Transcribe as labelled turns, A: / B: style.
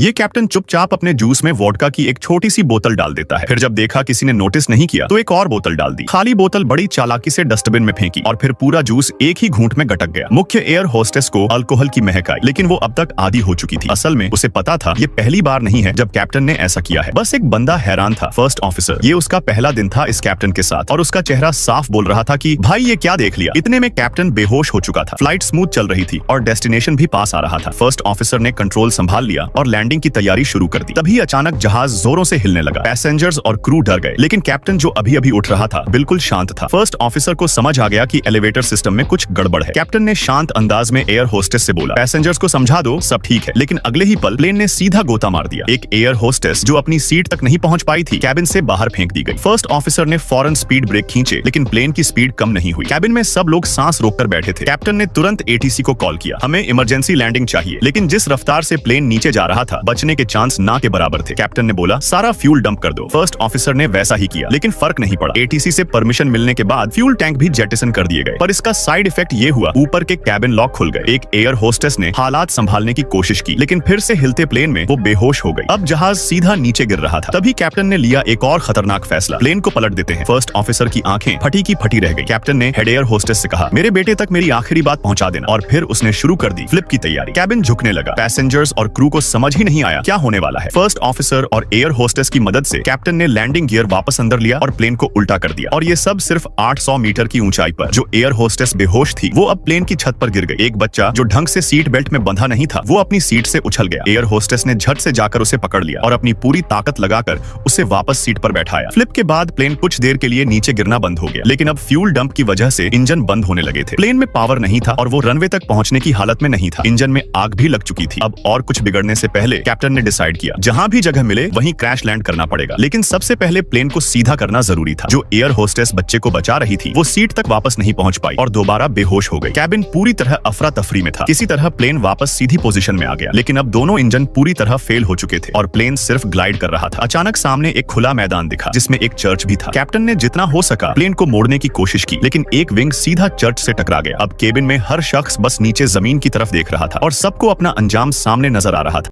A: ये कैप्टन चुपचाप अपने जूस में वोडका की एक छोटी सी बोतल डाल देता है। फिर जब देखा किसी ने नोटिस नहीं किया तो एक और बोतल डाल दी। खाली बोतल बड़ी चालाकी से डस्टबिन में फेंकी और फिर पूरा जूस एक ही घूंट में गटक गया। मुख्य एयर होस्टेस को अल्कोहल की महक आई, लेकिन वो अब तक आदी हो चुकी थी। असल में उसे पता था ये पहली बार नहीं है जब कैप्टन ने ऐसा किया है। बस एक बंदा हैरान था, फर्स्ट ऑफिसर। ये उसका पहला दिन था इस कैप्टन के साथ और उसका चेहरा साफ बोल रहा था कि भाई ये क्या देख लिया। इतने में कैप्टन बेहोश हो चुका था। फ्लाइट स्मूथ चल रही थी और डेस्टिनेशन भी पास आ रहा था। फर्स्ट ऑफिसर ने कंट्रोल संभाल लिया और लैंडिंग की तैयारी शुरू कर दी। तभी अचानक जहाज जोरों से हिलने लगा। पैसेंजर्स और क्रू डर गए, लेकिन कैप्टन जो अभी अभी उठ रहा था बिल्कुल शांत था। फर्स्ट ऑफिसर को समझ आ गया कि एलिवेटर सिस्टम में कुछ गड़बड़ है। कैप्टन ने शांत अंदाज में एयर होस्टेस से बोला, पैसेंजर्स को समझा दो, सब ठीक है। लेकिन अगले ही पल प्लेन ने सीधा गोता मार दिया। एक एयर होस्टेस जो अपनी सीट तक नहीं पहुंच पाई थी, कैबिन से बाहर फेंक दी गई। फर्स्ट ऑफिसर ने फौरन स्पीड ब्रेक खींचे, लेकिन प्लेन की स्पीड कम नहीं हुई। कैबिन में सब लोग सांस रोककर बैठे थे। कैप्टन ने तुरंत एटीसी को कॉल किया, हमें इमरजेंसी लैंडिंग चाहिए। लेकिन जिस रफ्तार से प्लेन नीचे जा रहा था, बचने के चांस ना के बराबर थे। कैप्टन ने बोला, सारा फ्यूल डंप कर दो। फर्स्ट ऑफिसर ने वैसा ही किया, लेकिन फर्क नहीं पड़ा। एटीसी से परमिशन मिलने के बाद फ्यूल टैंक भी जेटिसन कर दिए गए, पर इसका साइड इफेक्ट ये हुआ, ऊपर के कैबिन लॉक खुल गए। एक एयर होस्टेस ने हालात संभालने की कोशिश की, लेकिन फिर से हिलते प्लेन में वो बेहोश हो गई। अब जहाज सीधा नीचे गिर रहा था। तभी कैप्टन ने लिया एक और खतरनाक फैसला, प्लेन को पलट देते हैं। फर्स्ट ऑफिसर की आंखें फटी की फटी रह गई। कैप्टन ने हेड एयर होस्टेस से कहा, मेरे बेटे तक मेरी आखिरी बात पहुंचा देना। और फिर उसने शुरू कर दी फ्लिप की तैयारी। कैबिन झुकने लगा। पैसेंजर्स और क्रू को समझ ही नहीं आया क्या होने वाला है। फर्स्ट ऑफिसर और एयर होस्टेस की मदद से कैप्टन ने लैंडिंग गियर वापस अंदर लिया और प्लेन को उल्टा कर दिया। और ये सब सिर्फ 800 मीटर की ऊंचाई पर। जो एयर होस्टेस बेहोश थी वो अब प्लेन की छत पर गिर गई। एक बच्चा जो ढंग से सीट बेल्ट में बंधा नहीं था, वो अपनी सीट से उछल गया। एयर होस्टेस ने झट से जाकर उसे पकड़ लिया और अपनी पूरी ताकत लगाकर उसे वापस सीट पर बैठाया। फ्लिप के बाद प्लेन कुछ देर के लिए नीचे गिरना बंद हो गया, लेकिन अब फ्यूल डंप की वजह से इंजन बंद होने लगे थे। प्लेन में पावर नहीं था और वो रनवे तक पहुंचने की हालत में नहीं था। इंजन में आग भी लग चुकी थी। अब और कुछ बिगड़ने से पहले कैप्टन ने डिसाइड किया, जहां भी जगह मिले वहीं क्रैश लैंड करना पड़ेगा। लेकिन सबसे पहले प्लेन को सीधा करना जरूरी था। जो एयर होस्टेस बच्चे को बचा रही थी वो सीट तक वापस नहीं पहुंच पाई और दोबारा बेहोश हो गई। कैबिन पूरी तरह अफरा तफरी में था। किसी तरह प्लेन वापस सीधी पोजीशन में आ गया, लेकिन अब दोनों इंजन पूरी तरह फेल हो चुके थे और प्लेन सिर्फ ग्लाइड कर रहा था। अचानक सामने एक खुला मैदान दिखा जिसमें एक चर्च भी था। कैप्टन ने जितना हो सका प्लेन को मोड़ने की कोशिश की, लेकिन एक विंग सीधा चर्च से टकरा गया। अब केबिन में हर शख्स बस नीचे जमीन की तरफ देख रहा था और सबको अपना अंजाम सामने नजर आ रहा था।